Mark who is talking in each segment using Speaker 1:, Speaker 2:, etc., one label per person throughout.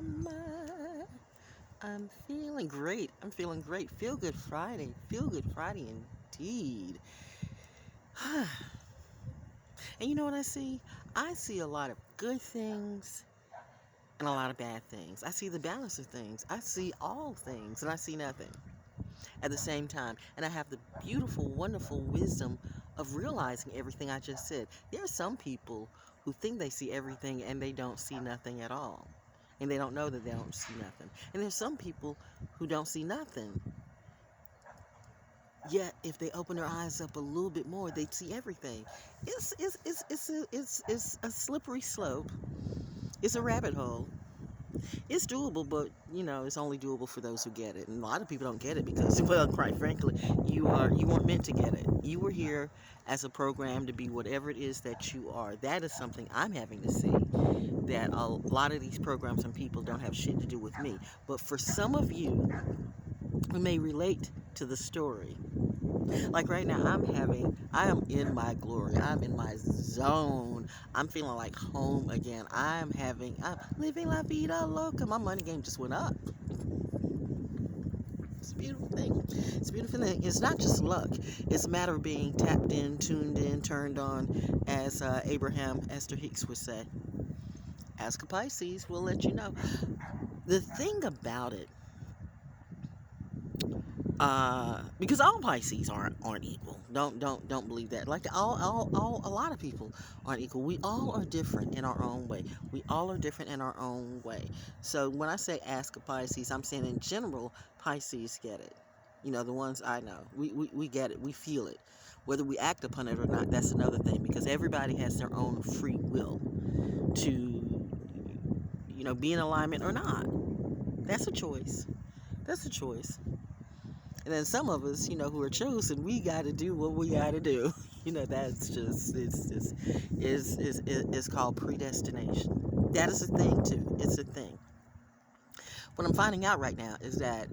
Speaker 1: am I? I'm feeling great. I'm feeling great. Feel good Friday. Feel good Friday indeed. And you know what I see? I see a lot of good things and a lot of bad things. I see the balance of things. I see all things and I see nothing at the same time. And I have the beautiful, wonderful wisdom of realizing everything I just said. There are some people who think they see everything and they don't see nothing at all. And they don't know that they don't see nothing. And there's some people who don't see nothing. Yet, if they open their eyes up a little bit more, they'd see everything. It's a slippery slope. It's a rabbit hole. It's doable, but it's only doable for those who get it. And a lot of people don't get it because, well, quite frankly, you weren't meant to get it. You were here as a program to be whatever it is that you are. That is something I'm having to see. That a lot of these programs and people don't have shit to do with me. But for some of you who may relate to the story, like right now, I am in my glory. I'm in my zone. I'm feeling like home again. I'm living la vida loca. My money game just went up. It's a beautiful thing. It's a beautiful thing. It's not just luck. It's a matter of being tapped in, tuned in, turned on, as Abraham Esther Hicks would say. Ask a Pisces, we'll let you know. The thing about it, because all Pisces aren't equal. Don't believe that. Like a lot of people aren't equal. We all are different in our own way. We all are different in our own way. So when I say ask a Pisces, I'm saying in general, Pisces get it. The ones I know, we get it. We feel it. Whether we act upon it or not, that's another thing. Because everybody has their own free will to, be in alignment or not. That's a choice. That's a choice. And then some of us, who are chosen, we got to do what we got to do. That's just, it's called predestination. That is a thing, too. It's a thing. What I'm finding out right now is that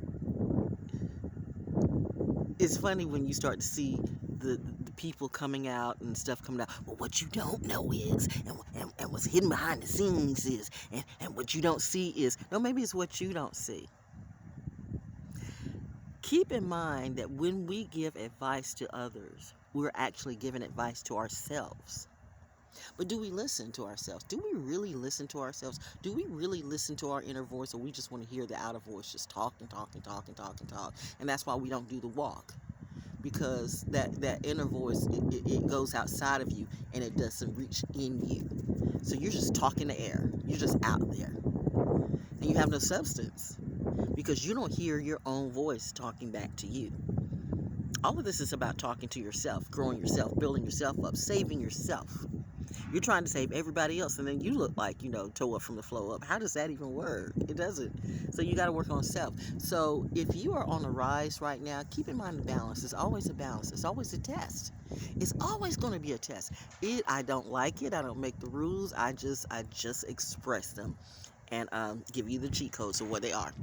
Speaker 1: it's funny when you start to see the people coming out and stuff coming out. Well, what you don't know is, and what's hidden behind the scenes is, and what you don't see is, no, maybe it's what you don't see. Keep in mind that when we give advice to others, we're actually giving advice to ourselves. But do we listen to ourselves? Do we really listen to ourselves? Do we really listen to our inner voice, or we just want to hear the outer voice just talk and talk and talk and talk and talk? And that's why we don't do the walk. Because that inner voice, it goes outside of you and it doesn't reach in you. So you're just talking the air. You're just out there. And you have no substance. Because you don't hear your own voice talking back to you. All of this is about talking to yourself, growing yourself, building yourself up, saving yourself. You're trying to save everybody else, and then you look like, toe up from the flow up. How does that even work? It doesn't. So you got to work on self. So if you are on a rise right now, keep in mind the balance. It's always a balance. It's always a test. It's always going to be a test. I don't like it. I don't make the rules. I just express them and give you the cheat codes of what they are.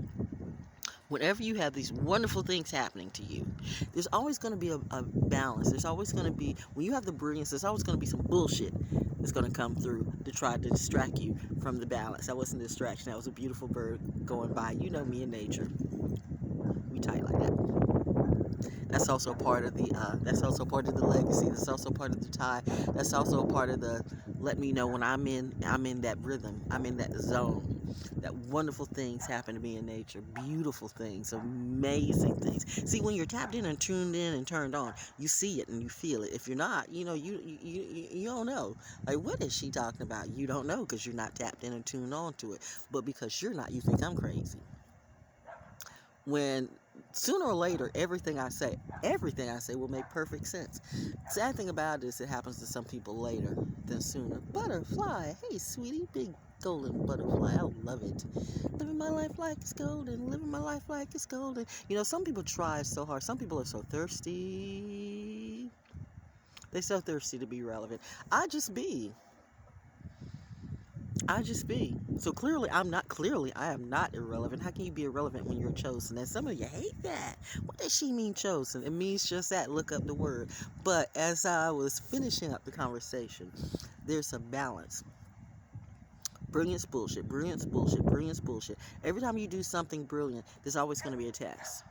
Speaker 1: Whenever you have these wonderful things happening to you, there's always going to be a balance. There's always going to be, when you have the brilliance, there's always going to be some bullshit that's going to come through to try to distract you from the balance. That wasn't a distraction. That was a beautiful bird going by. You know me and nature. We tight like that. That's also part of the. That's also part of the legacy. That's also part of the tie. That's also part of the. Let me know when I'm in that rhythm. I'm in that zone. That wonderful things happen to me in nature. Beautiful things, amazing things. See, when you're tapped in and tuned in and turned on, you see it and you feel it. If you're not, you don't know. Like, what is she talking about? You don't know because you're not tapped in and tuned on to it. But because you're not, you think I'm crazy. When sooner or later, everything I say will make perfect sense. Sad thing about it is it happens to some people later than sooner. Butterfly, hey sweetie, big golden butterfly, I love it. Living my life like it's golden, living my life like it's golden. Some people try so hard. Some people are so thirsty. They're so thirsty to be relevant. I just be. So clearly I am not irrelevant. How can you be irrelevant when you're chosen? And some of you hate that. What does she mean, chosen? It means just that. Look up the word. But as I was finishing up the conversation, there's a balance. Brilliance bullshit, brilliance bullshit, brilliance bullshit. Every time you do something brilliant, there's always going to be a test.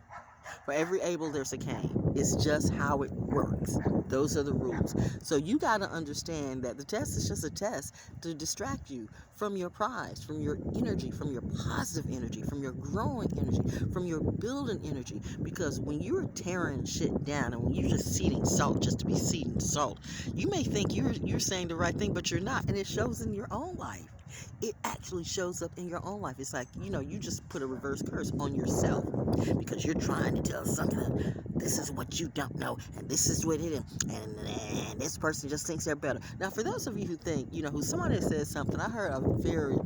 Speaker 1: For every Abel, there's a Cain. It's just how it works. Those are the rules. So you got to understand that the test is just a test to distract you from your prize, from your energy, from your positive energy, from your growing energy, from your building energy. Because when you're tearing shit down and when you're just seeding salt just to be seeding salt, you may think you're saying the right thing, but you're not, and it shows in your own life. It actually shows up in your own life. It's like, you just put a reverse curse on yourself because you're trying to tell something. This is what you don't know, and this is what it is, and this person just thinks they're better. Now, for those of you who think, who somebody says something, I heard a very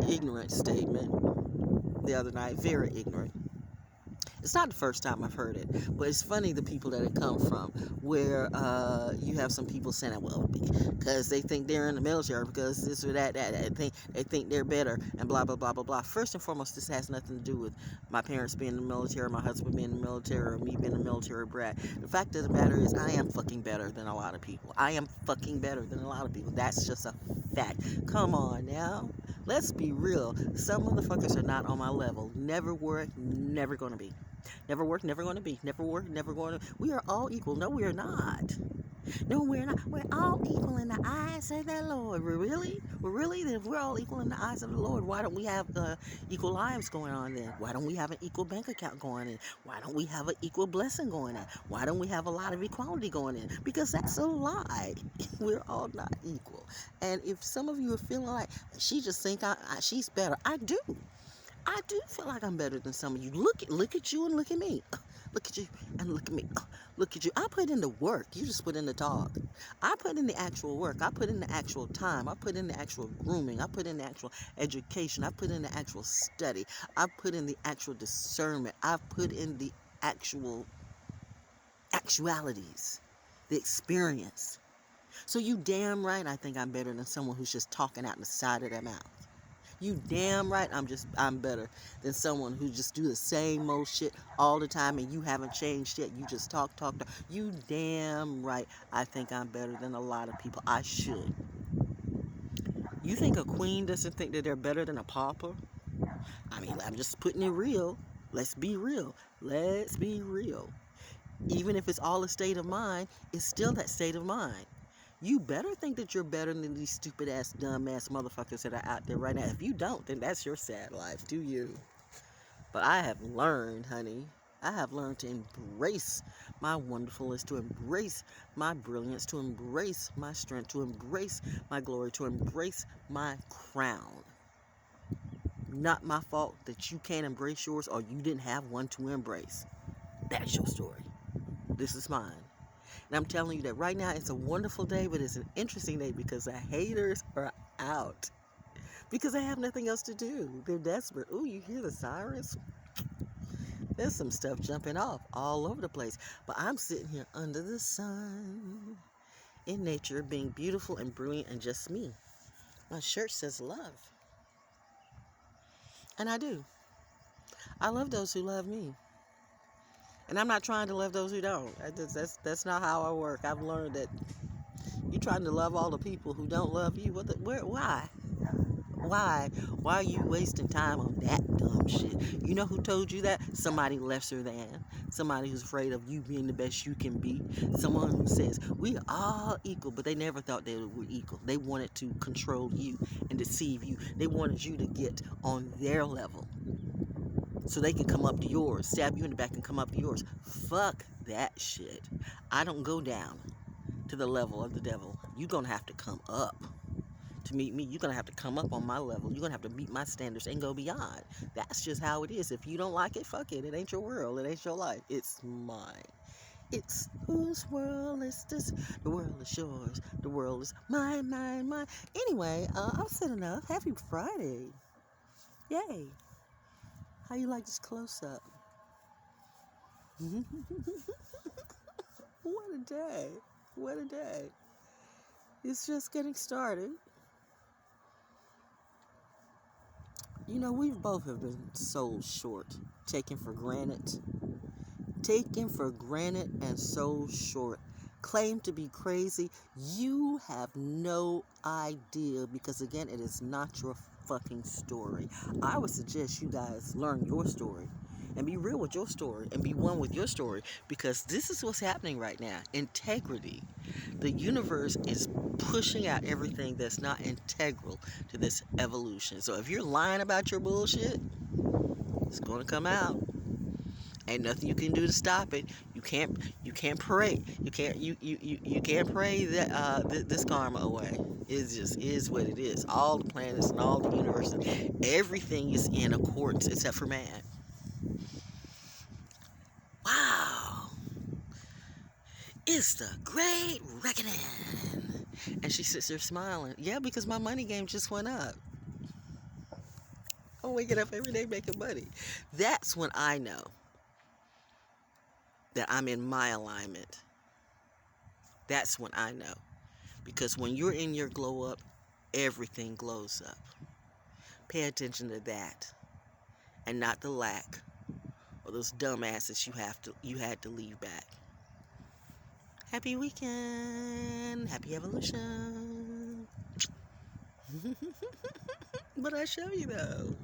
Speaker 1: ignorant statement the other night, very ignorant. It's not the first time I've heard it, but it's funny the people that it come from, where you have some people saying, well, because they think they're in the military, because this or that, they think they're better, and blah, blah, blah, blah, blah. First and foremost, this has nothing to do with my parents being in the military, my husband being in the military, or me being a military brat. The fact of the matter is, I am fucking better than a lot of people. I am fucking better than a lot of people. That's just a fact. Come on now. Let's be real. Some motherfuckers are not on my level. Never were, never gonna be. Never worked, never going to be. Never worked, never going to. We are all equal. No, we are not. No, we're not. We're all equal in the eyes of the Lord. We're really? Then if we're all equal in the eyes of the Lord, why don't we have equal lives going on then? Why don't we have an equal bank account going in? Why don't we have an equal blessing going in? Why don't we have a lot of equality going in? Because that's a lie. We're all not equal. And if some of you are feeling like, she just think she's better, I do. I do feel like I'm better than some of you. Look at you and look at me. Look at you and look at me. Look at you. I put in the work. You just put in the talk. I put in the actual work. I put in the actual time. I put in the actual grooming. I put in the actual education. I put in the actual study. I put in the actual discernment. I put in the actual actualities, the experience. So you damn right I think I'm better than someone who's just talking out the side of their mouth. You damn right I'm better than someone who just do the same old shit all the time and you haven't changed yet. You just talk. You damn right I think I'm better than a lot of people. I should. You think a queen doesn't think that they're better than a pauper? I mean, I'm just putting it real. Let's be real. Even if it's all a state of mind, it's still that state of mind. You better think that you're better than these stupid ass, dumb ass motherfuckers that are out there right now. If you don't, then that's your sad life. Do you? But I have learned, honey. I have learned to embrace my wonderfulness, to embrace my brilliance, to embrace my strength, to embrace my glory, to embrace my crown. Not my fault that you can't embrace yours or you didn't have one to embrace. That's your story. This is mine. And I'm telling you that right now it's a wonderful day, but it's an interesting day because the haters are out. Because they have nothing else to do. They're desperate. Ooh, you hear the sirens? There's some stuff jumping off all over the place. But I'm sitting here under the sun, in nature, being beautiful and brilliant and just me. My shirt says love. And I do. I love those who love me. And I'm not trying to love those who don't. That's not how I work. I've learned that you're trying to love all the people who don't love you. Why? Why are you wasting time on that dumb shit? You know who told you that? Somebody lesser than. Somebody who's afraid of you being the best you can be. Someone who says, we are all equal, but they never thought they were equal. They wanted to control you and deceive you. They wanted you to get on their level so they can come up to yours, stab you in the back and come up to yours. Fuck that shit. I don't go down to the level of the devil. You're going to have to come up to meet me. You're going to have to come up on my level. You're going to have to meet my standards and go beyond. That's just how it is. If you don't like it, fuck it. It ain't your world. It ain't your life. It's mine. It's whose world is this? The world is yours. The world is mine. Anyway, I've said enough. Happy Friday. Yay. How you like this close-up? What a day. What a day. It's just getting started. You know, we both have been sold short, taken for granted and sold short, claim to be crazy, you have no idea, because again, it is not your fucking story. I would suggest you guys learn your story and be real with your story and be one with your story, because this is what's happening right now. Integrity. The universe is pushing out everything that's not integral to this evolution. So if you're lying about your bullshit, it's going to come out. Ain't nothing you can do to stop it. You can't pray. You can't pray that this karma away. It just is what it is. All the planets and all the universes, everything is in accordance except for man. Wow. It's the great reckoning. And she sits there smiling. Yeah, because my money game just went up. I'm waking up every day making money. That's when I know that I'm in my alignment. That's when I know. Because when you're in your glow up, everything glows up. Pay attention to that. And not the lack or those dumbasses you had to leave back. Happy weekend. Happy evolution. But I show you though.